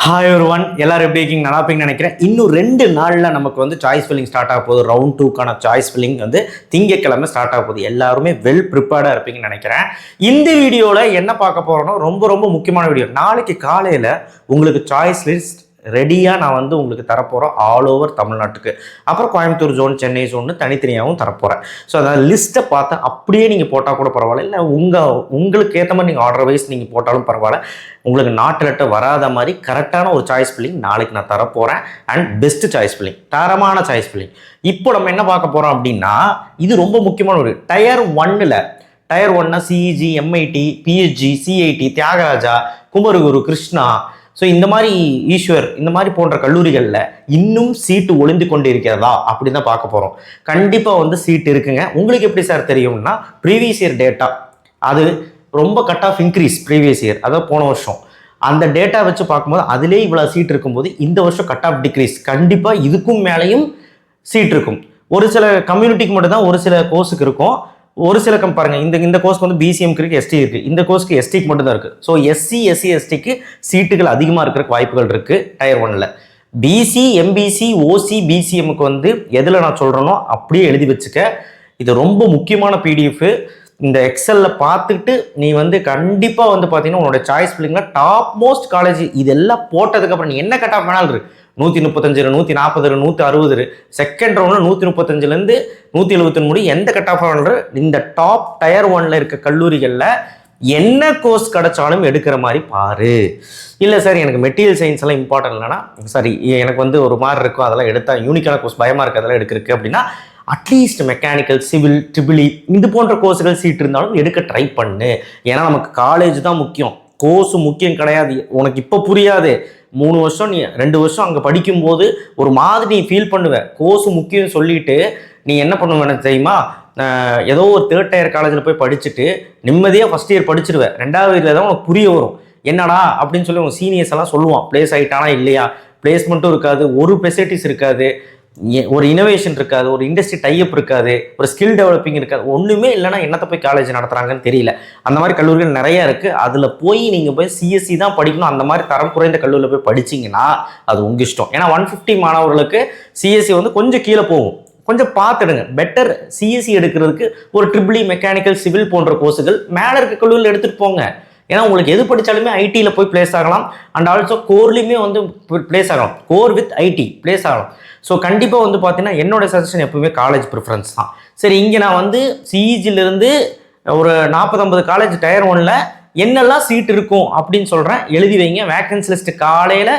Hi ஒருவன் எல்லாரும் எப்படி இருக்கீங்க? நல்லா இருப்பீங்கன்னு நினைக்கிறேன். இன்னும் 2 நாளில் நமக்கு வந்து சாய்ஸ் ஃபில்லிங் ஸ்டார்ட் ஆக போகுது. ரவுண்ட் 2க்கான சாய்ஸ் ஃபில்லிங் வந்து திங்கட்கிழமை ஸ்டார்ட் ஆக போகுது. எல்லாருமே வெல் ப்ரிப்பேர்டாக இருப்பீங்கன்னு நினைக்கிறேன். இந்த வீடியோவில் என்ன பார்க்க போகிறோன்னா ரொம்ப ரொம்ப முக்கியமான வீடியோ. நாளைக்கு காலையில் உங்களுக்கு சாய்ஸ் லிஸ்ட் ரெடியாக நான் வந்து உங்களுக்கு தரப்போகிறோம் ஆல் ஓவர் தமிழ்நாட்டுக்கு. அப்புறம் கோயம்புத்தூர் ஜோன், சென்னை ஜோன்னு தனித்தனியாகவும் தரப்போகிறேன். ஸோ அந்த லிஸ்ட்டை பார்த்து அப்படியே நீங்கள் போட்டால் கூட பரவாயில்ல, இல்லை உங்களுக்கு ஏற்ற மாதிரி நீங்கள் ஆர்டர் வைஸ் நீங்கள் போட்டாலும் பரவாயில்ல. உங்களுக்கு நாட்டு லெட்டர் வராத மாதிரி கரெக்டான ஒரு சாய்ஸ் ஃபில்லிங் நாளைக்கு நான் தரப்போகிறேன். அண்ட் பெஸ்ட் சாய்ஸ் ஃபில்லிங், தரமான சாய்ஸ் ஃபில்லிங். இப்போ நம்ம என்ன பார்க்க போகிறோம் அப்படின்னா, இது ரொம்ப முக்கியமான ஒரு டயர் 1ல். டயர் 1னா CEG, MIT, PSG, CIT, Thiagaraja, Kumaraguru, Krishna, so இந்த மாதிரி ஈஸ்வர், இந்த மாதிரி போன்ற கல்லூரிகளில் இன்னும் சீட்டு ஒளிந்து கொண்டு இருக்கிறதா அப்படி தான் பார்க்க போகிறோம். கண்டிப்பாக வந்து சீட் இருக்குங்க. உங்களுக்கு எப்படி சார் தெரியும்னா, ப்ரீவியஸ் இயர் டேட்டா அது ரொம்ப cut off increase. Previous year அதாவது போன வருஷம் அந்த டேட்டா வச்சு பார்க்கும்போது அதிலே இவ்வளோ சீட் இருக்கும்போது இந்த வருஷம் கட் ஆஃப் டிக்ரீஸ். கண்டிப்பாக இதுக்கும் மேலேயும் சீட் இருக்கும். ஒரு சில கம்யூனிட்டிக்கு மட்டும்தான் ஒரு சில கோர்ஸுக்கு இருக்கும். ஒரு சில பாருங்க, இந்த கோர்ஸ்க்கு வந்து பிசிஎம்க்கு இருக்குது, எஸ்டி இருக்குது. இந்த கோர்ஸ்க்கு எஸ்டிக்கு மட்டும் தான் இருக்குது. ஸோ எஸ்சி, எஸ்சி, எஸ்டிக்கு சீட்டுகள் அதிகமாக இருக்கிறக்கு வாய்ப்புகள் இருக்குது டயர் 1ல். பிசி, எம்பிசி, ஓசி, பிசிஎம்முக்கு வந்து எதில் நான் சொல்கிறேனோ அப்படியே எழுதி வச்சுக்க. இது ரொம்ப முக்கியமான பிடிஎஃப். இந்த எக்ஸலில் பார்த்துட்டு நீ வந்து கண்டிப்பாக வந்து பார்த்தீங்கன்னா உன்னோட சாய்ஸ் ஃபில்லிங்கில் டாப் மோஸ்ட் காலேஜ் இதெல்லாம் போட்டதுக்கப்புறம் நீ என்ன கட் ஆஃப் வேணாலும் இருக்கு. 135, 140, 160, செகண்ட் ரவுண்டில் 135லேருந்து 173 முடி எந்த கட் ஆஃப் வேணாலும் இந்த டாப் டயர் 1ல் இருக்க கல்லூரிகளில் என்ன கோர்ஸ் கிடைச்சாலும் எடுக்கிற மாதிரி பாரு. இல்லை சார் எனக்கு மெட்டீரியல் சயின்ஸ் எல்லாம் இம்பார்ட்டன்ட் இல்லைனா, சரி எனக்கு வந்து ஒரு மாதிரி இருக்கும், அதெல்லாம் எடுத்தால் யூனிக்கான கோர்ஸ் பயமாக இருக்குது அதெல்லாம் எடுக்கிறதுக்கு அப்படின்னா, அட்லீஸ்ட் மெக்கானிக்கல், சிவில், ட்ரிபிளி இது போன்ற கோர்ஸுகள் சீட் இருந்தாலும் எடுக்க ட்ரை பண்ணு. ஏன்னா நமக்கு காலேஜ் தான் முக்கியம், கோர்ஸு முக்கியம் கிடையாது. உனக்கு இப்போ புரியாது. 3 வருஷம் நீ 2 வருஷம் அங்கே படிக்கும்போது ஒரு மாதிரி நீ ஃபீல் பண்ணுவேன். கோர்ஸு முக்கியம் சொல்லிட்டு நீ என்ன பண்ணுவேன்னு தெரியுமா, ஏதோ ஒரு 3rd டயர் காலேஜில் போய் படிச்சுட்டு நிம்மதியாக ஃபஸ்ட் இயர் படிச்சிருவேன். 2வது இயரில் தான் உனக்கு புரிய வரும் என்னடா அப்படின்னு சொல்லி உங்கள் சீனியர்ஸ் எல்லாம் சொல்லுவான். பிளேஸ் ஆகிட்டானா இல்லையா, பிளேஸ்மெண்ட்டும் இருக்காது, ஒரு ஃபெசிலிட்டிஸ் இருக்காது, ஒரு இனோவேஷன் இருக்காது, ஒரு இண்டஸ்ட்ரி டைப் இருக்காது, ஒரு ஸ்கில் டெவலப்பிங் இருக்காது, ஒன்றுமே இல்லைன்னா என்னத்தை போய் காலேஜ் நடத்துகிறாங்கன்னு தெரியல. அந்த மாதிரி கல்லூரிகள் நிறையா இருக்குது. அதில் போய் நீங்கள் போய் சிஎஸ்சி தான் படிக்கணும், அந்த மாதிரி தரம் குறைந்த கல்லூரியில் போய் படிச்சிங்கன்னா அது உங்கள் இஷ்டம். ஏன்னா 150 மாணவர்களுக்கு சிஎஸ்சி வந்து கொஞ்சம் கீழே போகும். கொஞ்சம் பார்த்துடுங்க. பெட்டர் சிஎஸ்சி எடுக்கிறதுக்கு ஒரு ட்ரிபிளி, மெக்கானிக்கல், சிவில் போன்ற கோர்ஸுகள் மேலே இருக்க கல்லூரியில் எடுத்துகிட்டு போங்க. ஏன்னா உங்களுக்கு எது படித்தாலுமே ஐடியில் போய் பிளேஸ் ஆகலாம். அண்ட் ஆல்சோ கோர்லேயுமே வந்து பிளேஸ் ஆகலாம். கோர் வித் ஐடி பிளேஸ் ஆகலாம். ஸோ கண்டிப்பாக வந்து பார்த்தீங்கன்னா என்னோட சஜஷன் எப்பவுமே காலேஜ் ப்ரிஃபரன்ஸ் தான். சரி, இங்கே நான் வந்து சிஇஜிலிருந்து ஒரு 40-50 காலேஜ் டயர் 1ல் என்னெல்லாம் சீட் இருக்கும் அப்படின்னு சொல்கிறேன். எழுதி வைங்க. வேக்கன்சி லிஸ்ட்டு காலையில்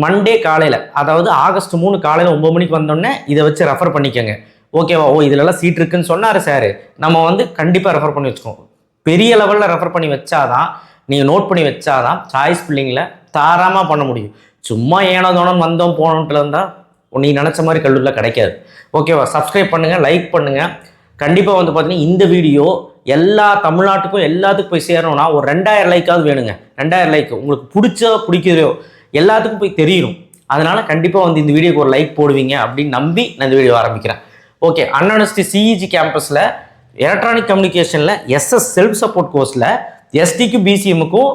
மண்டே காலையில், அதாவது ஆகஸ்ட் 3 காலையில் 9 மணிக்கு வந்தோடனே இதை வச்சு ரெஃபர் பண்ணிக்கோங்க. ஓகேவா? ஓ இதிலெல்லாம் சீட் இருக்குன்னு சொன்னார் சார், நம்ம வந்து கண்டிப்பாக ரெஃபர் பண்ணி வச்சுக்கோங்க. பெரிய லெவலில் ரெஃபர் பண்ணி வச்சாதான், நீங்கள் நோட் பண்ணி வச்சாதான் சாய்ஸ் ஃபில்லிங்கில் தாராளமாக பண்ண முடியும். சும்மா ஏனோ தோணும் வந்தோம் போனோன்ட்டு இருந்தால் நீ நினச்ச மாதிரி கல்லூரியில் கிடைக்காது. ஓகேவா? சப்ஸ்கிரைப் பண்ணுங்கள், லைக் பண்ணுங்கள். கண்டிப்பாக வந்து பார்த்தீங்கன்னா இந்த வீடியோ எல்லா தமிழ்நாட்டுக்கும் எல்லாத்துக்கும் போய் சேரணும்னா ஒரு 2000 லைக்காவது வேணுங்க. 2000 லைக் உங்களுக்கு பிடிக்கிறதோ எல்லாத்துக்கும் போய் தெரியணும். அதனால் கண்டிப்பாக வந்து இந்த வீடியோக்கு ஒரு லைக் போடுவீங்க அப்படின்னு நம்பி நான் இந்த வீடியோ ஆரம்பிக்கிறேன். ஓகே, அண்ணா யூனிவர்சிட்டி சிஇஜி கேம்பஸில் எலக்ட்ரானிக் கம்யூனிகேஷனில் எஸ்எஸ் செல்ஃப் சப்போர்ட் கோர்ஸில் எஸ்டிக்கும் பிசிஎம்முக்கும்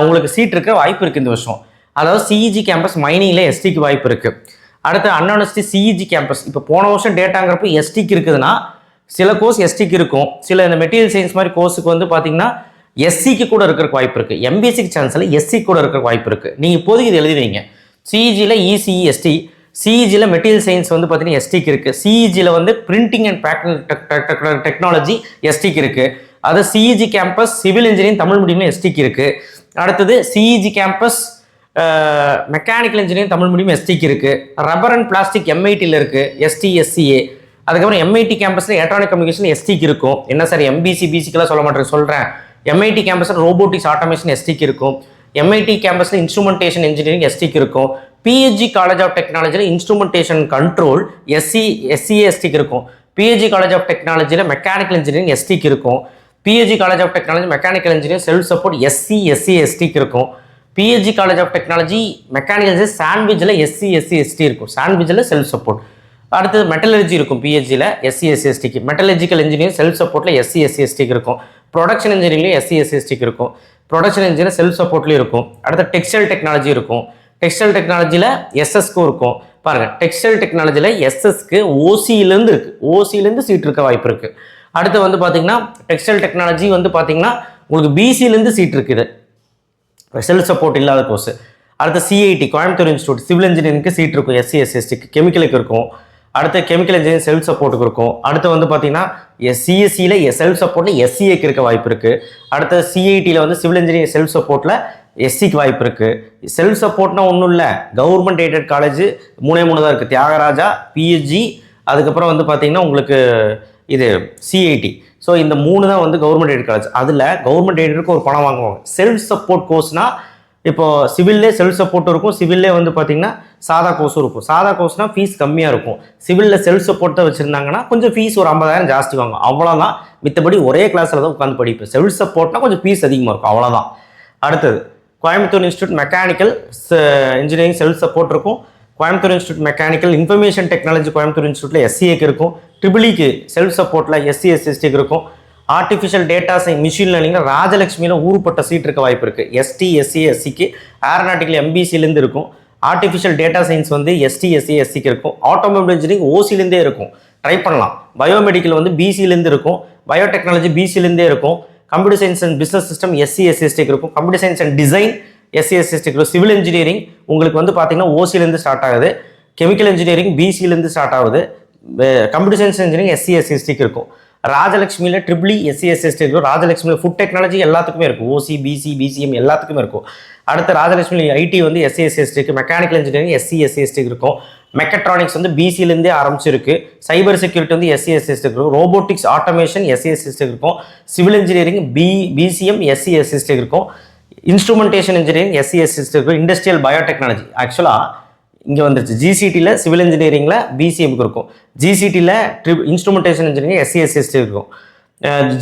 உங்களுக்கு சீட் இருக்க வாய்ப்பு இருக்குது இந்த வருஷம். அதாவது சிஇஜி கேம்பஸ் மைனிங்கில் எஸ்டிக்கு வாய்ப்பு இருக்குது. அடுத்து அண்ணா யூனிவர்சிட்டி சிஇஜி கேம்பஸ் இப்போ போன வருஷம் டேட்டாங்கிறப்போ எஸ்டிக்கு இருக்குதுன்னா சில கோர்ஸ் எஸ்டிக்கு இருக்கும். சில இந்த மெட்டீரியல் சயின்ஸ் மாதிரி கோர்ஸுக்கு வந்து பார்த்தீங்கன்னா எஸ்சிக்கு கூட இருக்கிறக்கு வாய்ப்பு இருக்குது. எம்பிசிக்கு சான்ஸில் எஸ்சி கூட இருக்கிற வாய்ப்பு இருக்குது. நீங்கள் இப்போதைக்கு இது எழுதி வைங்க. சிஇஜியில் இசிஇ எஸ்டி, சிஇஜியில் மெட்டீரியல் சயின்ஸ் வந்து பார்த்தீங்கன்னா எஸ்டிக்கு இருக்குது. சிஇஜியில் வந்து பிரிண்டிங் அண்ட் பேக்கிங் டெக்னாலஜி எஸ்டிக்கு இருக்குது. அது CEG campus civil engineering Tamil மீடியமில் எஸ்டிக்கு இருக்குது. அடுத்தது CEG campus mechanical engineering Tamil medium எஸ்டிக்கு இருக்குது. ரப்பர் அண்ட் பிளாஸ்டிக் எம்ஐடியில் இருக்குது எஸ்டி, எஸ்சிஏ. அதுக்கப்புறம் எம்ஐடி கேம்பஸில் எலக்ட்ரானிக் கம்யூனிகேஷன் எஸ்டிக்கு இருக்கும். என்ன சார் எம்பிசி பிசிக்கெல்லாம் சொல்ல மாட்டேன், சொல்கிறேன். எம்ஐடி கேம்பஸில் ரோபோட்டிக்ஸ் ஆட்டோமேஷன் எஸ்டிக்கு இருக்கும். எம்ஐடி கேம்பஸில் இன்ஸ்ட்ருமெண்டேஷன் இன்ஜினியரிங் எஸ்டிக்கு இருக்கும். பிஹெச்ஜி காலேஜ் ஆஃப் டெக்னாலஜியில் இன்ஸ்ட்ருமெண்டேஷன் கண்ட்ரோல் எஸ்சிஏ எஸ்டிக்கு இருக்கும். பிஹெச்ஜி காலேஜ் ஆஃப் டெக்னாலஜியில் மெக்கானிக்கல் இன்ஜினியரிங் எஸ்டிக்கு இருக்கும். PSG college of technology mechanical engineering self support SC, SC, எஸ்டிக்கு இருக்கும். PSG college of technology mechanical சாண்ட்விச்சில் எஸ்சி, எஸ்சி, எஸ்டி இருக்கும். சாண்ட்விச்சில் செல்ஃப் சப்போர்ட். அடுத்தது மெட்டலர்ஜி இருக்கும். பிஹெச்சியில் எஸ்சி, எஸ்சி, எஸ்டிக்கு. மெட்டலர்ஜிக்கல் இன்ஜினியரிங் செல்ஃப் சப்போர்ட்டில் எஸ்சி, எஸ்சி, எஸ்டிக்கு இருக்கும். ப்ரொடக்ஷன் இன்ஜினியரிங்லேயும் எஸ்சி, எஸ்சி, எஸ்டிக்கு இருக்கும். ப்ரொடக்ஷன் இன்ஜினியர் செல்ஃப் சப்போர்ட்லேயும் இருக்கும். அடுத்த டெக்ஸ்டைல் டெக்னாலஜி இருக்கும். டெக்ஸ்டைல் டெக்னாலஜியில் எஸ்எஸ்க்கும் இருக்கும். பாருங்கள், டெக்ஸ்டைல் டெக்னாலஜியில் எஸ்எஸ்க்கு ஓசியிலேருந்து இருக்குது, ஓசியிலேருந்து சீட் இருக்க வாய்ப்பு இருக்குது. அடுத்து வந்து பார்த்தீங்கன்னா டெக்ஸ்டைல் டெக்னாலஜி வந்து பார்த்தீங்கன்னா உங்களுக்கு பிசியிலேருந்து சீட் இருக்குது, செல்ஃப் சப்போர்ட் இல்லாத கோர்ஸ். அடுத்து சிஐடி கோயம்புத்தூர் இன்ஸ்டியூட் சிவில் இன்ஜினியரிங்க்கு சீட் இருக்கும், எஸ்சி எஸ்சிக்கு. கெமிக்கலுக்கு இருக்கும். அடுத்து கெமிக்கல் இன்ஜினியரிங் செல்ஃப் சப்போர்ட்டுக்கு இருக்கும். அடுத்து வந்து பார்த்தீங்கன்னா சிஎஸ்சியில் செல்ஃப் சப்போர்ட்டில் எஸ்சிஏக்கு இருக்க வாய்ப்பு இருக்குது. அடுத்து சிஐடியில் வந்து சிவில் இன்ஜினியரிங் செல்ஃப் சப்போர்ட்டில் எஸ்சிக்கு வாய்ப்பு இருக்குது. செல்ஃப் சப்போர்ட்னா ஒன்றும் இல்லை, கவர்மெண்ட் எய்டட் காலேஜ் 3 தான் இருக்குது, தியாகராஜா, பிஹெச்ஜி, அதுக்கப்புறம் வந்து பார்த்தீங்கன்னா உங்களுக்கு இது சிஐடி. ஸோ இந்த 3 தான் வந்து கவர்மெண்ட் எய்டட் காலேஜ். அதில் கவர்மெண்ட் எய்டடுக்கு ஒரு பணம் வாங்குவாங்க. செல்ஃப் சப்போர்ட் கோர்ஸ்னால் இப்போ சிவில்லே செல்ஃப் சப்போர்ட்டும் இருக்கும், சிவில்லே வந்து பார்த்தீங்கன்னா சாதா கோர்ஸும் இருக்கும். சாதா கோர்ஸ்னால் ஃபீஸ் கம்மியாக இருக்கும், சிவிலில் செல்ஃப் சப்போர்ட்டை வச்சுருந்தாங்கன்னா கொஞ்சம் ஃபீஸ் ஒரு 50,000 ஜாஸ்தி வாங்கும், அவ்வளோதான். மித்தபடி ஒரே கிளாஸில் தான் உட்காந்து படிப்பேன். செல்ஃப் சப்போர்ட்னா கொஞ்சம் ஃபீஸ் அதிகமாக இருக்கும், அவ்வளோதான். அடுத்தது Coimbatore institute mechanical engineering self support இருக்கும். Coimbatore institute mechanical information technology Coimbatore இன்ஸ்டியூட்டில் எஸ்சிஏக்கு இருக்கும். ட்ரிபிளிக்கு செல்ஃப் சப்போர்ட்டில் எஸ்சி எஸ்சிக்கு இருக்கும். ஆர்டிஃபிஷியல் டேட்டா சயின்ஸ் மிஷின் லேர்னிங்கில் ராஜலட்சுமியில் ஊருப்பட்ட சீட் இருக்க வாய்ப்பு இருக்குது, எஸ்டி எஸ்சி எஸ்சிக்கு. ஏரோநாட்டிக்கல் எம்பிசிலேருந்து இருக்கும். ஆர்டிஃபிஷியல் டேட்டா சயின்ஸ் வந்து எஸ்டி எஸ்சி எஸ்சிக்கு இருக்கும். ஆட்டோமொபைல் இன்ஜினியரிங் ஓசிலேருந்தே இருக்கும், ட்ரை பண்ணலாம். பயோமெடிக்கல் வந்து பிசிலேருந்து இருக்கும். பயோடெக்னாலஜி பிசிலேருந்தே இருக்கும். Computer science and business system SC எஸ்சிக்கு இருக்கும். Computer science and design SC எஸ்சிக்கு இருக்கும். சிவில் இன்ஜினியரிங் உங்களுக்கு வந்து பார்த்தீங்கன்னா ஓசிலேருந்து ஸ்டார்ட் ஆகுது. கெமிக்கல் இன்ஜினியரிங் பிசிலேருந்து ஸ்டார்ட் ஆகுது. கம்ப்யூட்டர் சயின்ஸ் இன்ஜினியரிங் எஸ்சி எஸ்சிக்கு இருக்கும். ராஜலட்சுமியில் ட்ரிபிளி எஸ்சி எஸ்சி இருக்கும். ராஜலட்சுமியில் ஃபுட் டெக்னாலஜி எல்லாத்துக்குமே இருக்கும், ஓசி பிசி பிசிஎம் எல்லாத்துக்குமே இருக்கும். அடுத்து ராஜலட்சுமி ஐடி வந்து எஸ்சி எஸ்சிக்கு. மெக்கானிக்கல் இன்ஜினியரிங் எஸ்சி எஸ்சிக்கு இருக்கும். மெக்கட்ரானிக்ஸ் வந்து பிசிலேருந்தே ஆரம்பிச்சிருக்கு. சைபர் செக்யூரிட்டி வந்து எஸ்சி எஸ்சிக்கு இருக்கும். ரோபோட்டிக்ஸ் ஆட்டோமேஷன் எஸ்சி எஸ்சிக்கு இருக்கும். சிவில் இன்ஜினியரிங் பிசிஎம் எஸ்சி எஸ்சிக்கு இருக்கும். இன்ஸ்ட்ருமெண்டேஷன் இன்ஜினியரிங் எஸ்சி எஸ்சிக்கு இருக்கும். இண்டஸ்ட்ரியல் பயோடெக்னாலஜி ஆக்சுவலாக இங்கே வந்துருச்சு. ஜிசிடியில் சிவில் இன்ஜினியரிங்கில் பிசிஎம்க்கு இருக்கும். ஜிசிடியில் இன்ஸ்ட்ருமெண்டேஷன் இன்ஜினியரிங் எஸ்சி எஸ்சி இருக்கும்.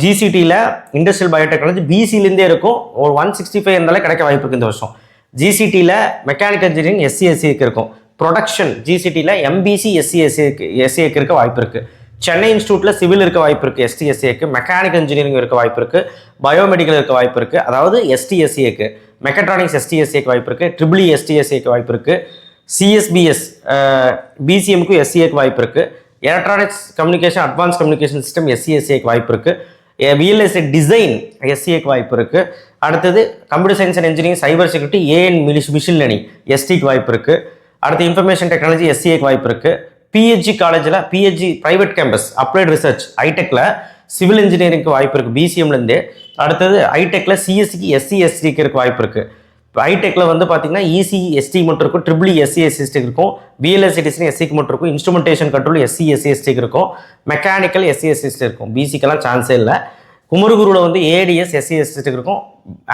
ஜிசிடியில் இண்டஸ்ட்ரியல் பயோடெக்னாலஜி பிசிலேருந்தே இருக்கும். ஒரு 165 இருந்தாலே கிடைக்க வாய்ப்பு இருக்குது இந்த வருஷம். ஜிசிடியில் மெக்கானிக்கல் இன்ஜினியரிங் எஸ்சி எஸ்சிக்கு இருக்கும். ப்ரொடக்ஷன் ஜிசிடியில் எம்பிசி எஸ்சிக்கு இருக்க வாய்ப்பு இருக்குது. சென்னை இன்ஸ்டியூட்டில் சிவில் இருக்க வாய்ப்பு இருக்குது, எஸ்டி எஸ்சிக்கு. மெக்கானிக்கல் இன்ஜினியரிங் இருக்க வாய்ப்பு இருக்குது. பயோமெடிக்கல் இருக்க வாய்ப்பு இருக்குது, அதாவது எஸ்டி எஸ்சிக்கு. மெக்கட்ரானிக்ஸ் எஸ்டி எஸ்சிக்கு வாய்ப்பு இருக்குது. ட்ரிபிளி எஸ்டி எஸ்சிக்கு வாய்ப்பு இருக்குது. சிஎஸ்பிஎஸ் பிசிஎம்க்கு எஸ்சிஏக்கு வாய்ப்பு இருக்குது. Electronics communication advance communication system எஸ்சிக்கு வாய்ப்பு இருக்குது. விஎல்எஸ்ஏ டிசைன் எஸ்சிஏக்கு வாய்ப்பு இருக்குது. அடுத்தது computer science and engineering cyber security and machine learning எஸ்டிக்கு வாய்ப்பு இருக்குது. அடுத்து இன்ஃபர்மேஷன் டெக்னாலஜி எஸ்சிஏக்கு வாய்ப்பு இருக்குது. பிஹெச்ஜி காலேஜில் PSG private campus applied research ஐடெக்கில் சிவில் இன்ஜினியரிங்க்கு வாய்ப்பு இருக்குது பிசிஎம்லேருந்து. அடுத்தது ஐடெக்கில் சிஎஸ்சிக்கு எஸ்சி எஸ்டிக்கு இருக்க வாய்ப்பு இருக்குது. ஐடெக்கில் வந்து பார்த்தீங்கன்னா இசி எஸ்டி மட்டும் இருக்கும். ட்ரிபிளி எஸ்சி எஸ்சிக்கு இருக்கும். பிஎல்எஸ்சி டிசைன் எஸ்சிக்கு மட்டும் இருக்கும். இன்ஸ்ட்ருமெண்டேஷன் கண்ட்ரோல் எஸ்சி எஸ்சிக்கு இருக்கும். மெக்கானிக்கல் எஸ்சி எஸ்சி இருக்கும். பிசிக்கெல்லாம் சான்ஸே இல்லை. குமரகுருவில் வந்து ஏடிஎஸ் எஸ்சி எஸ்சிக்கு இருக்கும்.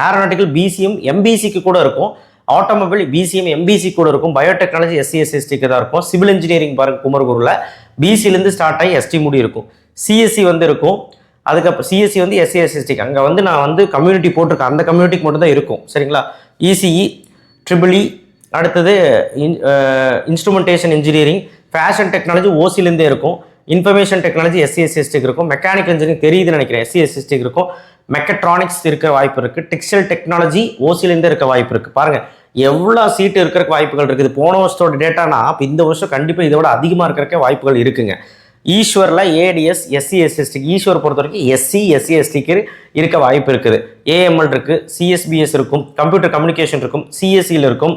ஏரோநாட்டிக்கல் பிசிஎம் எம்பிசிக்கு கூட இருக்கும். ஆட்டோமொபைல் பிசிஎம் எம்பிசி கூட இருக்கும். பயோடெக்னாலஜி எஸ்சி எஸ்சிக்கு தான் இருக்கும். சிவில் இன்ஜினியரிங் பாருங்க குமரகுருவில் பிசிலேருந்து ஸ்டார்ட் ஆகி எஸ்டி முடி இருக்கும். சிஎஸ்சி வந்து இருக்கும். அதுக்கப்புறம் சிஎஸ்சி வந்து எஸ்சி எஸ்சிக்கு அங்கே வந்து நான் வந்து கம்யூனிட்டி போட்டிருக்கேன், அந்த கம்யூனிட்டிக்கு மட்டும் தான் இருக்கும். சரிங்களா? இசிஇ ட்ரிபிளி அடுத்தது இன்ஸ்ட்ருமெண்டேஷன் இன்ஜினியரிங் ஃபேஷன் டெக்னாலஜி ஓசிலேருந்தே இருக்கும். இன்ஃபர்மேஷன் டெக்னாலஜி எஸ்சி எஸ்சிக்கு இருக்கும். மெக்கானிக்கல் இன்ஜினியரிங் தெரியுதுன்னு நினைக்கிறேன், எஸ்சி எஸ்சிக்கு இருக்கும். மெக்கட்ரானிக்ஸ் இருக்க வாய்ப்பு இருக்குது. டெக்ஸ்டைல் டெக்னாலஜி ஓசிலேருந்தே இருக்க வாய்ப்பு இருக்குது. பாருங்கள் எவ்வளோ சீட்டு இருக்கிறக்கு வாய்ப்புகள் இருக்குது. போன வருஷத்தோட டேட்டானா இப்போ இந்த வருஷம் கண்டிப்பாக இதோட அதிகமாக இருக்கிறக்க வாய்ப்புகள் இருக்குங்க. ஈஸ்வரில் ஏடிஎஸ் எஸ்சி எஸ்சிக்கு ஈஸ்வர் பொறுத்த வரைக்கும் எஸ்சி எஸ்சிக்கு இருக்க வாய்ப்பு இருக்குது. ஏஎம்எல் இருக்குது, சிஎஸ்பிஎஸ் இருக்கும், கம்ப்யூட்டர் கம்யூனிகேஷன் இருக்கும், சிஎஸ்சியில் இருக்கும்,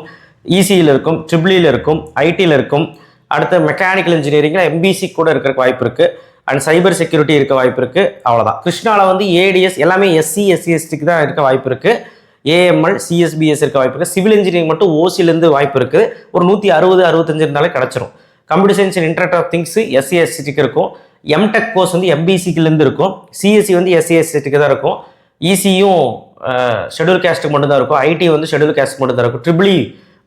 இசியில் இருக்கும், ட்ரிபிளியில் இருக்கும், ஐடியில் இருக்கும். அடுத்து மெக்கானிக்கல் இன்ஜினியரிங்கில் எம்பிசி கூட இருக்கிறக்கு வாய்ப்பு இருக்குது. அண்ட் சைபர் செக்யூரிட்டி இருக்க வாய்ப்பு இருக்குது. அவ்வளோதான். கிருஷ்ணாவில் வந்து ஏடிஎஸ் எல்லாமே எஸ்சி எஸ்சிக்கு தான் இருக்க வாய்ப்பு இருக்குது. ஏஎம்எல் சிஎஸ்பிஎஸ் இருக்க வாய்ப்பு இருக்குது. சிவில் இன்ஜினியரிங் மட்டும் ஓசிலேருந்து வாய்ப்பு இருக்குது. ஒரு 160-65 இருந்தாலே கிடச்சிரும். Computer science and internet of things SC எஸ்சிக்கு இருக்கும். எம்டெக் கோர்ஸ் வந்து எம்பிசிக்குலேருந்து இருக்கும். சிஎஸ்சி வந்து எஸ்சி எஸ்சிக்கு தான் இருக்கும். இசியும் ஷெட்யூல் கேஸ்ட்டுக்கு மட்டும் தான் இருக்கும். ஐடி வந்து ஷெட்யூல் கேஸ்ட்டுக்கு மட்டும் தான் இருக்கும். ட்ரிபிளி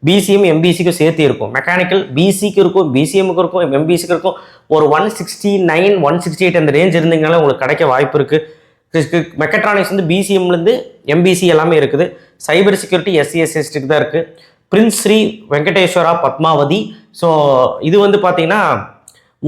பிசிஎம் எம்பிசிக்கும் சேர்த்து இருக்கும். மெக்கானிக்கல் பிசிக்கு இருக்கும், பிசிஎம்முக்கு இருக்கும், எம்பிசிக்கு இருக்கும். ஒரு 169 168 அந்த ரேஞ்ச் இருந்தீங்கனால உங்களுக்கு கிடைக்க வாய்ப்பு இருக்குது. மெக்கட்ரானிக்ஸ் வந்து பிசிஎம்லேருந்து எம்பிசி எல்லாமே இருக்குது. சைபர் செக்யூரிட்டி எஸ்சி எஸ்சிக்கு தான் இருக்குது. பிரின்ஸ் ஸ்ரீ வெங்கடேஸ்வரா பத்மாவதி. ஸோ இது வந்து பார்த்தீங்கன்னா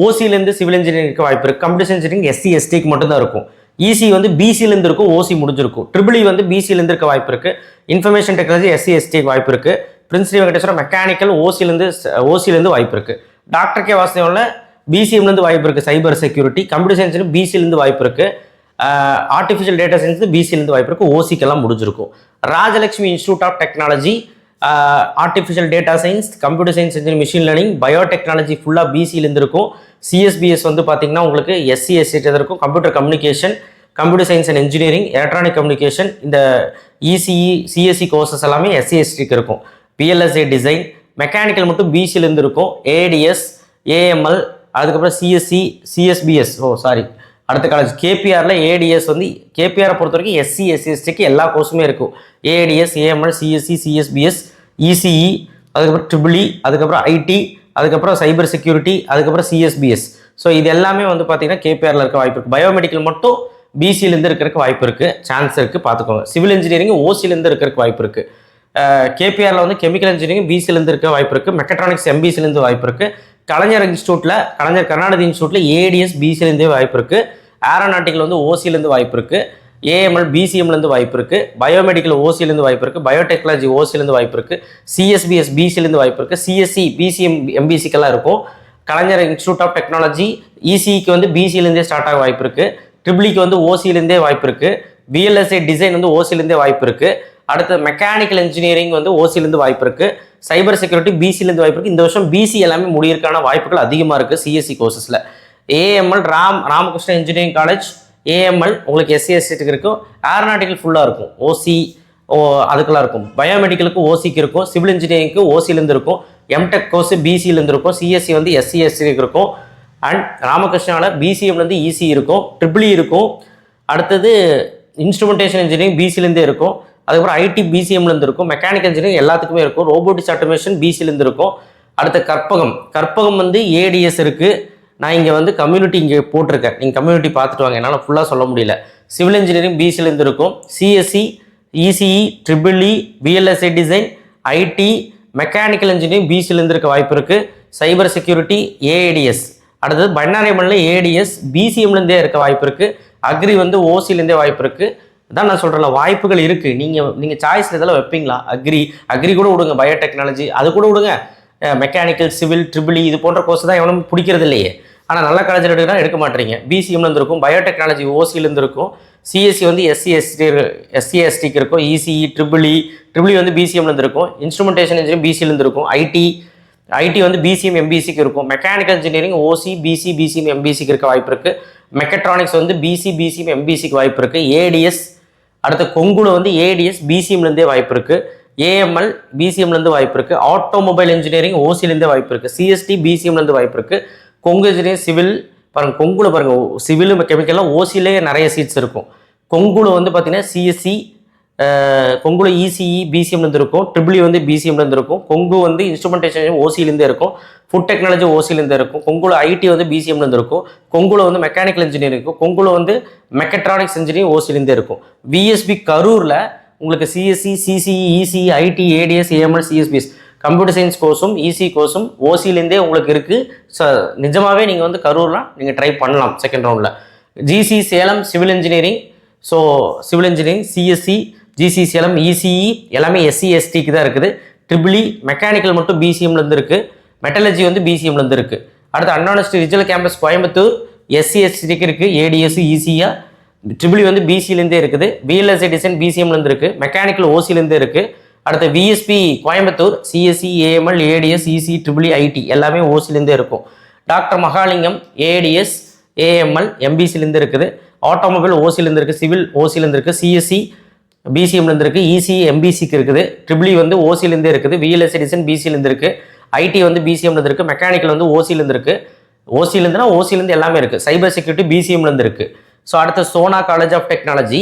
ஓசிலேருந்து சிவில் இன்ஜினியரிங்க்கு வாய்ப்பு இருக்குது. கம்ப்யூட்டர் இன்ஜினியரிங் எஸ்சி எஸ்டிக்கு மட்டும்தான் இருக்கும். இசி வந்து பிசிலேருந்து இருக்கும், ஓசி முடிஞ்சிருக்கும். ட்ரிபிளி வந்து பிசிலேருந்து இருக்க வாய்ப்பு இருக்குது. இன்ஃபர்மேஷன் டெக்னாலஜி எஸ்சி எஸ்டிக்கு வாய்ப்பு இருக்குது. பிரின்ஸ் வெங்கடேஸ்வரா மெக்கானிக்கல் ஓசிலேருந்து வாய்ப்பு இருக்குது. டாக்டர் கே வாசுதேவனில் பிசிஎம்லேருந்து வாய்ப்பு இருக்குது. சைபர் செக்யூரிட்டி கம்ப்யூட்டர் சயின்ஸ் பிசிலேருந்து வாய்ப்பு இருக்குது. ஆர்டிஃபிஷியல் டேட்டா சயின்ஸ் பிசிலேருந்து வாய்ப்பு இருக்குது. ஓசிக்கெல்லாம் முடிஞ்சிருக்கும். Rajalakshmi institute of technology artificial data science computer science engineering machine learning biotechnology ஃபுல்லாக பிசிலேருந்து இருக்கும். சிஎஸ்பிஎஸ் வந்து பார்த்தீங்கன்னா உங்களுக்கு எஸ்சி இருக்கும். Computer communication computer science and engineering electronic communication இந்த இசிஇ சிஎஸ்சி கோர்சஸ் எல்லாமே எஸ்சிஎஸ்டிக்கு இருக்கும். பிஎல்எஸ்ஏ டிசைன் மெக்கானிக்கல் மட்டும் பிசிலேருந்து இருக்கும். ஏடிஎஸ் ஏஎம்எல் அதுக்கப்புறம் சிஎஸ்சி சிஎஸ்பிஎஸ் அடுத்த காலேஜ் கேபிஆரில் ஏடிஎஸ் வந்து கேபிஆரை பொறுத்த வரைக்கும் எஸ்சி எஸ்சிஎஸ்டிக்கு எல்லா கோர்ஸுமே இருக்கும். ADS AML CSC CSBS ECE அதுக்கப்புறம் ட்ரிபிள்இ அதுக்கப்புறம் ஐடி அதுக்கப்புறம் சைபர் செக்யூரிட்டி அதுக்கப்புறம் சிஎஸ்பிஎஸ். ஸோ இது எல்லாமே வந்து பார்த்தீங்கன்னா கேபிஆரில் இருக்க வாய்ப்பு இருக்குது. பயோமெடிக்கல் மட்டும் பிசிலேருந்து இருக்கிறதுக்கு வாய்ப்பு இருக்குது, சான்ஸ் இருக்குது, பார்த்துக்கோங்க. சிவில் இன்ஜினியரிங் ஓசிலேருந்து இருக்கிறதுக்கு வாய்ப்பு இருக்குது. கேபிஆரில் வந்து கெமிக்கல் இன்ஜினியரிங் பிசிலேருந்து இருக்க வாய்ப்பு இருக்குது. மெக்கட்ரானிக்ஸ் எம்பிசிலேருந்து வாய்ப்பு இருக்குது. கலைஞர் கருணாநிதி இன்ஸ்டியூட்டில் ஏடிஎஸ் பிசிலேருந்தே வாய்ப்பு இருக்குது. ஏரோநாட்டிக்கல் வந்து ஓசிலேருந்து வாய்ப்பு இருக்குது. ஏஎம்எல் பிசிஎம்லேருந்து வாய்ப்பு இருக்குது. பயோமெடிக்கல் ஓசிலேருந்து வாய்ப்பு இருக்குது. பயோடெக்னாலஜி ஓசிலேருந்து வாய்ப்பு இருக்குது. சிஎஸ்பிஎஸ் பிசிலேருந்து வாய்ப்பு இருக்குது. சிஎஸ்சி பிசிஎம் எம்பிசிக்கெல்லாம் இருக்கும். கலைஞர் இன்ஸ்டியூட் ஆஃப் டெக்னாலஜி இசிக்கு வந்து பிசிலேருந்தே ஸ்டார்ட் ஆக வாய்ப்பு இருக்குது. ட்ரிபிளிக்கு வந்து ஓசிலேருந்தே வாய்ப்பு இருக்குது. பிஎல்எஸ்ஏ டிசைன் வந்து ஓசிலேருந்தே வாய்ப்பு இருக்குது. அடுத்து மெக்கானிக்கல் இன்ஜினியரிங் வந்து ஓசிலேருந்து வாய்ப்பு இருக்குது. சைபர் செக்யூரிட்டி பிசிலேருந்து வாய்ப்பு இருக்குது. இந்த வருஷம் பிசி எல்லாமே முடியிருக்கான வாய்ப்புகள் அதிகமாக இருக்குது சிஎஸ்சி கோர்சஸில். AML Ramakrishna engineering college AML உங்களுக்கு எஸ்சிஎஸ்டிக்கு இருக்கும். ஏரோநாட்டிக்கல் ஃபுல்லாக இருக்கும். ஓசி அதுக்கெல்லாம் இருக்கும். பயோமெடிக்கலுக்கு ஓசிக்கு இருக்கும். சிவில் இன்ஜினியரிங்க்கு ஓசிலேருந்து இருக்கும். எம்டெக் கோர்ஸ் பிசிலேருந்து இருக்கும். சிஎஸ்சி வந்து எஸ்சிஎஸ்டிக்கு இருக்கும். அண்ட் ராமகிருஷ்ணாவில் பிசிஎம்லேருந்து இசி இருக்கும். ட்ரிபிள்இ இருக்கும். அடுத்தது இன்ஸ்ட்ருமெண்டேஷன் இன்ஜினியரிங் பிசிலேருந்தே இருக்கும். அதுக்கப்புறம் ஐடி பிசிஎம்லேருந்து இருக்கும். மெக்கானிக்கல் இன்ஜினியரிங் எல்லாத்துக்குமே இருக்கும். ரோபோட்டிக்ஸ் ஆட்டோமேஷன் பிசிலேருந்து இருக்கும். அடுத்த கற்பகம் வந்து ஏடிஎஸ் இருக்குது. நான் இங்கே வந்து கம்யூனிட்டி இங்கே போட்டிருக்கேன். நீங்கள் கம்யூனிட்டி பார்த்துட்டு வாங்க, என்னால் ஃபுல்லாக சொல்ல முடியல. சிவில் இன்ஜினியரிங் பிசிலேருந்து இருக்கும். CSC ECE triple E VLSI design IT mechanical engineering பிசிலேருந்து இருக்க வாய்ப்பு இருக்குது. Cyber security ADS. அடுத்தது பண்ணாரியம்மனில் ஏடிஎஸ் பிசிஎம்லேருந்தே இருக்க வாய்ப்பு இருக்குது. அக்ரி வந்து ஓசிலேருந்தே வாய்ப்பு இருக்குது. அதான் நான் சொல்கிறேன்ல, வாய்ப்புகள் இருக்குது. நீங்கள் சாய்ஸில் இதெல்லாம் வைப்பீங்களா? அக்ரி கூட விடுங்க, பயோடெக்னாலஜி அது கூட விடுங்க. மெக்கானிக்கல் சிவில் ட்ரிபிள்இ இது போன்ற கோர்ஸ் தான் எவனும் பிடிக்கிறது இல்லையே. ஆனால் நல்ல காலேஜில் எடுக்க மாட்டீங்க. பிசிஎம்லேருந்து இருக்கும். பயோடெக்னாலஜி ஓசிலேருந்து இருக்கும். சிஎஸ்சி வந்து எஸ்சிஎஸ்டிக்கு இருக்கும். இசிஇ ட்ரிபிள்இ வந்து பிசிஎம்லேருந்து இருக்கும். இன்ஸ்ட்ருமெண்டேஷன் இன்ஜினியரிங் பிசிலேருந்து இருக்கும். ஐடி வந்து பிசிஎம் எம்பிசிக்கு இருக்கும். மெக்கானிக்கல் இன்ஜினியரிங் ஓசி பிசிஎம் எம்பிசிக்கு இருக்க வாய்ப்பு இருக்குது. மெக்கட்ரானிக்ஸ் வந்து பிசிஎம் எம்பிசிக்கு வாய்ப்பு இருக்குது. ஏடிஎஸ் அடுத்த கொங்குல வந்து ஏடிஎஸ் பிசிஎம்லேருந்தே வாய்ப்பு இருக்குது. ஏஎம்எல் பிசிஎம்லேருந்து வாய்ப்பு இருக்குது. ஆட்டோமொபைல் இன்ஜினியரிங் ஓசிலேருந்தே வாய்ப்பு இருக்குது. சிஎஸ்டி பிசிஎம்லேருந்து வாய்ப்பு இருக்குது. கொங்கு இன்ஜினியரிங் சிவில் கொங்குல சிவில் கெமிக்கல்லாம் ஓசிலே நிறைய சீட்ஸ் இருக்கும். கொங்குல வந்து பார்த்தீங்கன்னா சிஎஸ்சி கொங்குல இசிஇ பிசிஎம்லேருந்து இருக்கும். ட்ரிபிள்இ வந்து பிசிஎம்லேருந்து இருக்கும். கொங்கு வந்து இன்ஸ்ட்ருமெண்டேஷன் ஓசிலேருந்தே இருக்கும். ஃபுட் டெக்னாலஜி ஓசிலேருந்து இருக்கும். கொங்குல ஐடி வந்து பிசிஎம்லேருந்து இருக்கும். கொங்குல வந்து மெக்கானிக்கல் இன்ஜினியரிங் இருக்கும். கொங்குல வந்து மெக்கட்ரானிக்ஸ் இன்ஜினியரிங் ஓசிலேருந்தே இருக்கும். விஎஸ்பி கரூரில் உங்களுக்கு CSC CCE ECE IT ADS AML CSBS computer science கோர்ஸும் இசி கோர்ஸும் ஓசிலேருந்தே உங்களுக்கு இருக்குது. ஸோ நிஜமாகவே நீங்கள் வந்து கரூர்லாம் நீங்கள் ட்ரை பண்ணலாம் செகண்ட் ரவுண்டில். GC Salem civil engineering civil engineering CSC GC Salem ECE எல்லாமே எஸ்சி எஸ்டிக்கு தான் இருக்குது. ட்ரிபிள்இ மெக்கானிக்கல் மட்டும் பிசிஎம்லேருந்து இருக்குது. மெட்டலஜி வந்து பிசிஎம்லேருந்து இருக்குது. அடுத்து Anna university regional campus Coimbatore SC எஸ்டிக்கு இருக்குது. ஏடிஎஸ் இசிஆ ட்ரிபிள்இ வந்து பிசிலேருந்தே இருக்குது. பிஎல்எஸ்ஏ டிசைன் பிசிஎம்லேருந்து இருக்குது. மெக்கானிக்கல் ஓசிலேருந்தே இருக்குது. அடுத்து VSB Coimbatore CSC AML ADS EC triple E IT எல்லாமே ஓசிலேருந்தே இருக்கும். டாக்டர் மகாலிங்கம் ஏடிஎஸ் ஏஎம்எல் எம்பிசிலேருந்து இருக்குது. ஆட்டோமொபைல் ஓசிலேருந்து இருக்குது. சிவில் ஓசிலேருந்து இருக்குது. சிஎஸ்சி பிசிஎம்லேருந்து இருக்குது. இசி எம்பிசிக்கு இருக்குது. ட்ரிபிள்இ வந்து ஓசிலேருந்தே இருக்குது. விஎல்எஸ்ஏ டிசைன் பிசிலேருந்து இருக்குது. ஐடி வந்து பிசிஎம்லேருந்து இருக்குது. மெக்கானிக்கல் வந்து ஓசிலேருந்து இருக்குது. ஓசிலேருந்து எல்லாமே இருக்குது. சைபர் செக்யூரிட்டி பிசிஎம்லேருந்து இருக்குது. ஸோ அடுத்து Sona college of technology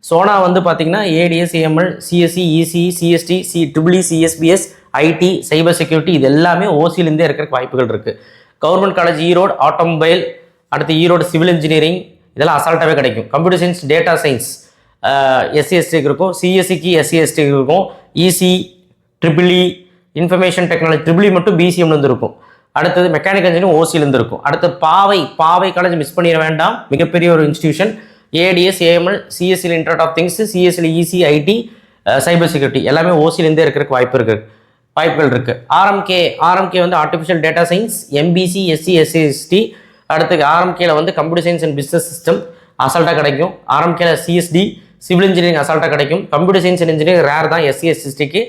Sona வந்து பார்த்தீங்கன்னா ADS AML CSC EC CSD triple E CSBS IT cyber security இது எல்லாமே ஓசிலேருந்தே இருக்கிற வாய்ப்புகள் இருக்குது. கவர்மெண்ட் காலேஜ் ஈரோடு ஆட்டோமொபைல் அடுத்து ஈரோடு சிவில் இன்ஜினியரிங் இதெல்லாம் அசால்ட்டாகவே கிடைக்கும். கம்ப்யூட்டர் சயின்ஸ் டேட்டா சயின்ஸ் எஸ்சிஎஸ்டிக்கு இருக்கும். சிஎஸ்சிக்கு எஸ்சிஎஸ்டிக்கு இருக்கும். EC triple E information technology triple E மட்டும் பிசிஎம்லேருந்து இருக்கும். அடுத்தது மெக்கானிக்கல் இன்ஜினியரிங் ஓசிலேருந்து இருக்கும். அடுத்து பாவை காலேஜ் மிஸ் பண்ணிட வேண்டாம், மிகப்பெரிய ஒரு இன்ஸ்டிடியூஷன். ஏடிஎஸ் ஏஎம்எல் சிஎஸ்சியில் இன்டர்நெட் ஆஃப் திங்ஸ் சிஎஸ்சியில் இசி ஐடி சைபர் செக்யூரிட்டி எல்லாமே ஓசிலேருந்தே இருக்கிறதுக்கு வாய்ப்பு இருக்குது. வாய்ப்புகள் இருக்குது. ஆர்எம்கே வந்து artificial data science, MBC, SC, SCST. அடுத்து ஆர்எம்கேல வந்து computer science and business system அசால்ட்டாக கிடைக்கும். ஆர்எம்கேல சிஎஸ்டி, சிவில் இன்ஜினியரிங் அசால்ட்டாக கிடைக்கும். Computer science and engineering rare தான் எஸ்சி எஸ்சிஸ்டிக்கு.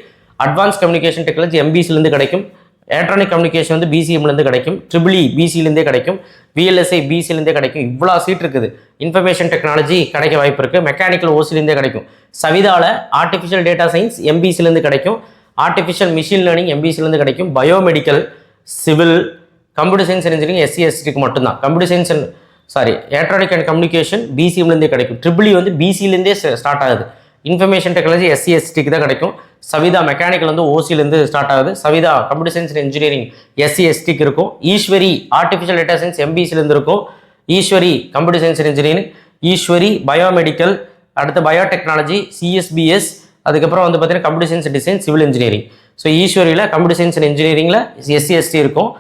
அட்வான்ஸ் கம்யூனிகேஷன் டெக்னாலஜி எம்பிசிலேருந்து கிடைக்கும். எலக்ட்ரானிக் கம்யூனிகேஷன் வந்து பிசிஎம்லேருந்து கிடைக்கும். ட்ரிபிள் பிசிலேருந்தே கிடைக்கும். விஎல்எஸ்ஐ பிசிலேருந்தே கிடைக்கும். இவ்வளோ சீட் இருக்குது. இன்ஃபர்மேஷன் டெக்னாலஜி கிடைக்க வாய்ப்பு இருக்குது. மெக்கானிக்கல் ஓசிலேருந்தே கிடைக்கும். சவிதாவில் ஆர்டிஃபிஷியல் டேட்டா சயின்ஸ் எம்பிசிலேருந்து கிடைக்கும். ஆர்டிஃபிஷியல் மிஷின் லேர்னிங் எம்பிசிலேருந்து கிடைக்கும். Biomedical, civil, computer science and engineering எஸ்சிஎஸ்டிக்கு மட்டும்தான். Computer science electronic and communication பிசிஎம்லேருந்தே கிடைக்கும். ட்ரிபிள் வந்து பிசிலேருந்தே ஸ்டார்ட் ஆகுது. இன்ஃபர்மேஷன் டெக்னாலஜி எஸ்சிஎஸ்டிக்கு தான் கிடைக்கும். சவிதா மெக்கானிக்கல் வந்து ஓசிலேருந்து ஸ்டார்ட் ஆகுது. Saveetha computer science and engineering எஸ்சிஎஸ்டிக்கு இருக்கும். ஈஸ்வரி ஆர்டிஃபிஷியல் டேட்டா சயின்ஸ் எம்பிசிலேருந்து இருக்கும். Easwari computer science and engineering, Easwari biomedical, அடுத்து பயோடெக்னாலஜி, சிஎஸ்பிஎஸ், அதுக்கப்புறம் வந்து பார்த்தீங்கன்னா computer science design, civil engineering. So ஈஸ்வரியில் கம்ப்யூட்டர் சயின்ஸ் அண்ட் இன்ஜினியரிங்கில் எஸ்சிஎஸ்டி இருக்கும்.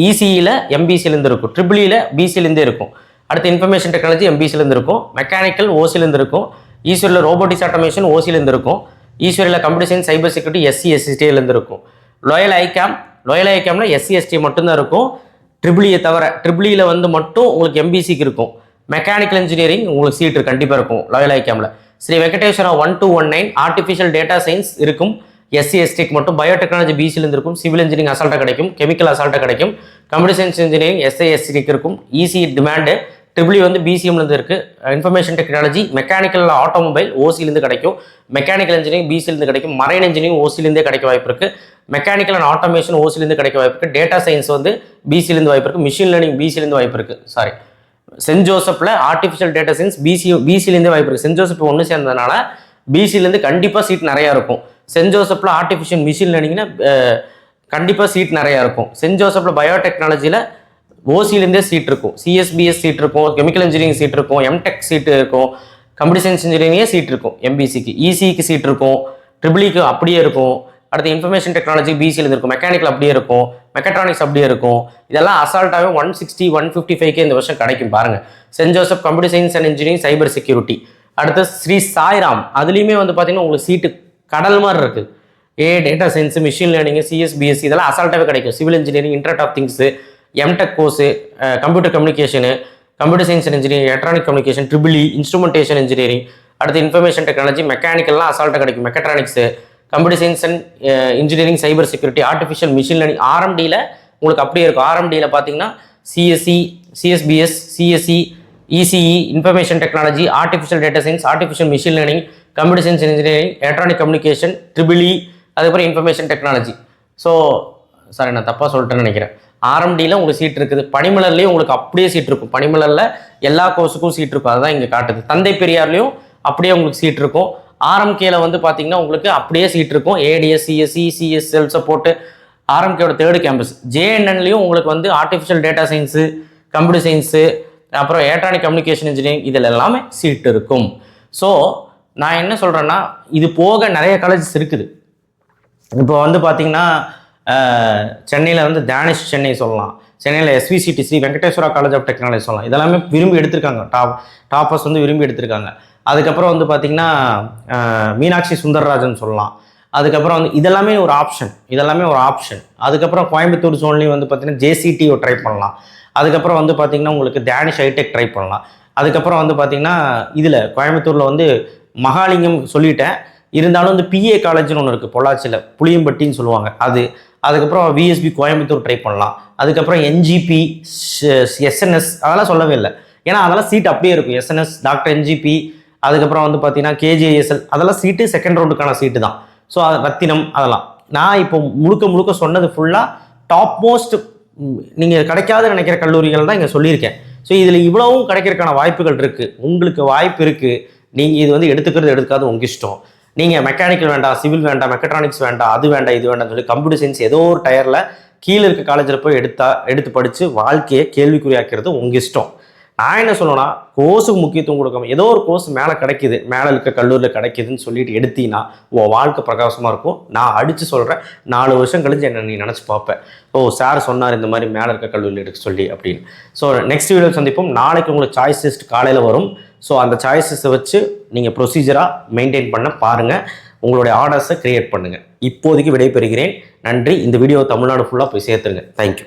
இசிஇயில் எம்பிசிலேருந்து இருக்கும். ட்ரிபிளியில் பிசிலேருந்தே இருக்கும். அடுத்து இன்ஃபர்மேஷன் டெக்னாலஜி எம்பிசிலேருந்து இருக்கும். மெக்கானிக்கல் ஓசிலேருந்து இருக்கும். ஈஸ்வரியில் ரோபோட்டிக்ஸ் ஆட்டோமேஷன் ஓசிலேருந்து இருக்கும். ஈஸ்வரியில் கம்ப்யூட்டர் சயின்ஸ் சைபர் செக்யூரிட்டி எஸ்சிஎஸ்டிலேருந்து இருக்கும். லோயல் ஐகேமில் எஸ்சிஎஸ்டி மட்டும்தான் இருக்கும். ட்ரிபிளியை தவிர ட்ரிபிளியில் வந்து மட்டும் உங்களுக்கு எம்பிசிக்கு இருக்கும். மெக்கானிக்கல் இன்ஜினியரிங் உங்களுக்கு சீட்டு கண்டிப்பாக இருக்கும் லோயல் ஐகேமில். Sri Venkateswara 1219 artificial data science இருக்கும். எஸ்சிஎஸ்டிக்கு மட்டும். பயோடெக்னாலஜி பிசிலேருந்து இருக்கும். சிவில் இன்ஜினியரிங் அசால்ட்டாக கிடைக்கும். கெமிக்கல் அசால்ட்டாக கிடைக்கும். கம்ப்யூட்டர் சயின்ஸ் இன்ஜினியரிங் எஸ்ஐஎஸ்டிக்கு இருக்கும். Easy demand. ட்ரிபிள் வந்து பிசிஎம்லேருந்து இருக்குது. இன்ஃபர்மேஷன் டெக்னாலஜி மெக்கானிக்கல் ஆட்டோமொபைல் ஓசிலேருந்து கிடைக்கும். மெக்கானிக்கல் இன்ஜினியரிங் பிசிலேருந்து கிடைக்கும். மரைன் இன்ஜினியரிங் ஓசிலேருந்தே கிடைக்க வாய்ப்பு இருக்குது. மெக்கானிக்கல் அண்ட் ஆட்டோமேஷன் ஓசிலேருந்து கிடைக்க வாய்ப்பு இருக்குது. டேட்டா சயின்ஸ் வந்து பிசிலேருந்து வாய்ப்பு இருக்குது. மிஷின் லேர்னிங் பிசிலேருந்து வாய்ப்பு இருக்குது. சென்ட் ஜோசப்பில் ஆர்டிஃபிஷியல் டேட்டா சயின்ஸ் பிசிலேருந்தே வாய்ப்பு இருக்குது. சென்ட் ஜோசப் ஒன்று சேர்ந்ததுனால பிசிலேருந்து கண்டிப்பாக சீட் நிறையா இருக்கும். சென்ட் ஜோசப்பில் ஆர்டிஃபிஷியல் மிஷின் லேர்னிங்னா கண்டிப்பாக சீட் நிறையா இருக்கும். சென்ட் ஜோசப்பில் பயோடெக்னாலஜியில் ஓசிலேருந்தே சீட் இருக்கும். சிஎஸ்பிஎஸ் சீட் இருக்கும். கெமிக்கல் இன்ஜினியரிங் சீட் இருக்கும். எம்டெக் சீட்டு இருக்கும். கம்ப்யூட்டர் சயின்ஸ் இன்ஜினியரிங்கே சீட் இருக்கும். எம்பிசிக்கு, இசிக்கு சீட் இருக்கும். ட்ரிபிளிக்கு அப்படியே இருக்கும். அடுத்து இன்ஃபர்மேஷன் டெக்னாலஜி பிசியில் இருக்கும். மெக்கானிக்கல் அப்படியே இருக்கும். மெக்கட்ரானிக்ஸ் அப்படியே இருக்கும். இதெல்லாம் அசால்ட்டாகவே 160 155 இந்த வருஷம் கிடைக்கும் பாருங்க. Saint Joseph computer science and engineering cyber security. அடுத்து ஸ்ரீ சாய்ராம், அதுலேயுமே வந்து பார்த்தீங்கன்னா உங்களுக்கு சீட்டு கடல் மாதிரி இருக்குது. Data science, machine learning, CSBS இதெல்லாம் அசால்ட்டாகவே கிடைக்கும். Civil engineering, internet of things, MTech course, computer communication, computer science and engineering, electronic communication, triple instrumentation engineering, அடுத்து இன்ஃபர்மேஷன் டெக்னாலஜி, மெக்கானிக்கல்லாம் அசால்ட்டாக கிடைக்கும். Mechatronics, computer science and engineering, cyber security, artificial machine learning. ஆர்எம்டியில் உங்களுக்கு அப்படியே இருக்கும். ஆர்எம்டியில் பார்த்தீங்கன்னா CSC, CSBS, CSC, ECE, information technology, artificial data science, artificial machine learning, computer science and engineering, electronic communication, triple அதுக்கப்புறம் இன்ஃபர்மேஷன் டெக்னாலஜி. ஸோ நான் தப்பாக சொல்லிட்டேன்னு நினைக்கிறேன். ஆர்எம்டியில் உங்களுக்கு சீட் இருக்குது. பனிமலர்லேயும் உங்களுக்கு அப்படியே சீட் இருக்கும். பனிமலரில் எல்லா கோர்ஸுக்கும் சீட் இருக்கும். அதுதான் இங்கே காட்டுது. தந்தை பெரியார்லேயும் அப்படியே உங்களுக்கு சீட் இருக்கும். ஆர்எம்கேல வந்து பார்த்தீங்கன்னா உங்களுக்கு அப்படியே சீட் இருக்கும். ADS, CSC, CS, self support, ஆர்எம்கேவோட 3rd கேம்பஸ். ஜேஎன்என்லையும் உங்களுக்கு வந்து artificial data science, computer science, அப்புறம் எலக்ட்ரானிக் கம்யூனிகேஷன் இன்ஜினியரிங் இதில் எல்லாமே சீட் இருக்கும். ஸோ நான் என்ன சொல்கிறேன்னா, இது போக நிறைய காலேஜஸ் இருக்குது. இப்போ வந்து பார்த்தீங்கன்னா சென்னையில் வந்து தானிஷ் சென்னை சொல்லலாம். சென்னையில் SVCT Sri Venkateswara college of technology சொல்லலாம். இதெல்லாமே விரும்பி எடுத்திருக்காங்க. டாப்பர்ஸ் வந்து விரும்பி எடுத்திருக்காங்க. அதுக்கப்புறம் வந்து பார்த்திங்கன்னா மீனாட்சி சுந்தரராஜன் சொல்லலாம். அதுக்கப்புறம் வந்து இதெல்லாமே ஒரு ஆப்ஷன். அதுக்கப்புறம் கோயம்புத்தூர் ஜோன்லேயும் வந்து பார்த்திங்கன்னா ஜேசிடிஓ ட்ரை பண்ணலாம். அதுக்கப்புறம் வந்து பார்த்திங்கன்னா உங்களுக்கு தானிஷ் ஹைடெக் ட்ரை பண்ணலாம். அதுக்கப்புறம் வந்து பார்த்திங்கன்னா இதில் கோயம்புத்தூரில் வந்து மகாலிங்கம் சொல்லிட்டேன். இருந்தாலும் வந்து பிஏ காலேஜ்னு ஒன்று இருக்குது பொள்ளாச்சியில், புளியம்பட்டின்னு சொல்லுவாங்க அது. அதுக்கப்புறம் விஎஸ்பி கோயம்புத்தூர் ட்ரை பண்ணலாம். அதுக்கப்புறம் என்ஜிபி, எஸ்என்எஸ் அதெல்லாம் சொல்லவே இல்லை. ஏன்னா அதெல்லாம் சீட் அப்படியே இருக்கும். எஸ்என்எஸ், டாக்டர் என்ஜிபி, அதுக்கப்புறம் வந்து பார்த்தீங்கன்னா கேஜேஎஸ்எல் அதெல்லாம் சீட்டு செகண்ட் ரவுண்டுக்கான சீட்டு தான். ஸோ அது ரத்தினம் அதெல்லாம். நான் இப்போ முழுக்க சொன்னது ஃபுல்லாக டாப் மோஸ்ட் நீங்கள் கிடைக்காதுன்னு நினைக்கிற கல்லூரிகள் தான் இங்கே சொல்லியிருக்கேன். ஸோ இதில் இவ்வளவும் கிடைக்கிறதுக்கான வாய்ப்புகள் இருக்குது. உங்களுக்கு வாய்ப்பு இருக்குது. நீங்கள் இது வந்து எடுத்துக்காது உங்கள் இஷ்டம். நீங்கள் மெக்கானிக்கல் வேண்டாம், சிவில் வேண்டாம், மெக்கட்ரானிக்ஸ் வேண்டாம், அது வேண்டாம், இது வேண்டாம்னு சொல்லி கம்ப்யூட்டர் சயின்ஸ் ஏதோ ஒரு டயரில் கீழே இருக்க காலேஜில் போய் எடுத்து படித்து வாழ்க்கையை கேள்விக்குறியாக்கிறது உங்கள் இஷ்டம். நான் என்ன சொல்லணும்னா, கோர்ஸுக்கு முக்கியத்துவம் கொடுக்காம ஏதோ ஒரு கோர்ஸ் மேலே கிடைக்குது, மேலே இருக்க கல்லூரியில் கிடைக்குதுன்னு சொல்லிட்டு எடுத்தீங்கன்னா உன் வாழ்க்கை பிரகாசமாக இருக்கும். நான் அடித்து சொல்கிறேன், 4 வருஷம் கழிச்சு என்ன நீ நினச்சி பார்ப்பேன், சார் சொன்னார் இந்த மாதிரி மேலே இருக்க கல்லூரியில் எடுக்க சொல்லி அப்படின்னு. ஸோ நெக்ஸ்ட் வீடியோ சந்திப்போம். நாளைக்கு உங்களுக்கு சாய்ஸ் லிஸ்ட் காலையில் வரும். ஸோ அந்த சாய்ஸஸை வச்சு நீங்கள் ப்ரொசீஜராக மெயின்டைன் பண்ண பாருங்கள். உங்களுடைய ஆர்டர்ஸை கிரியேட் பண்ணுங்கள். இப்போதைக்கு விடைபெறுகிறேன். நன்றி. இந்த வீடியோ தமிழ்நாடு ஃபுல்லாக போய் சேர்த்துருங்க. தேங்க்யூ.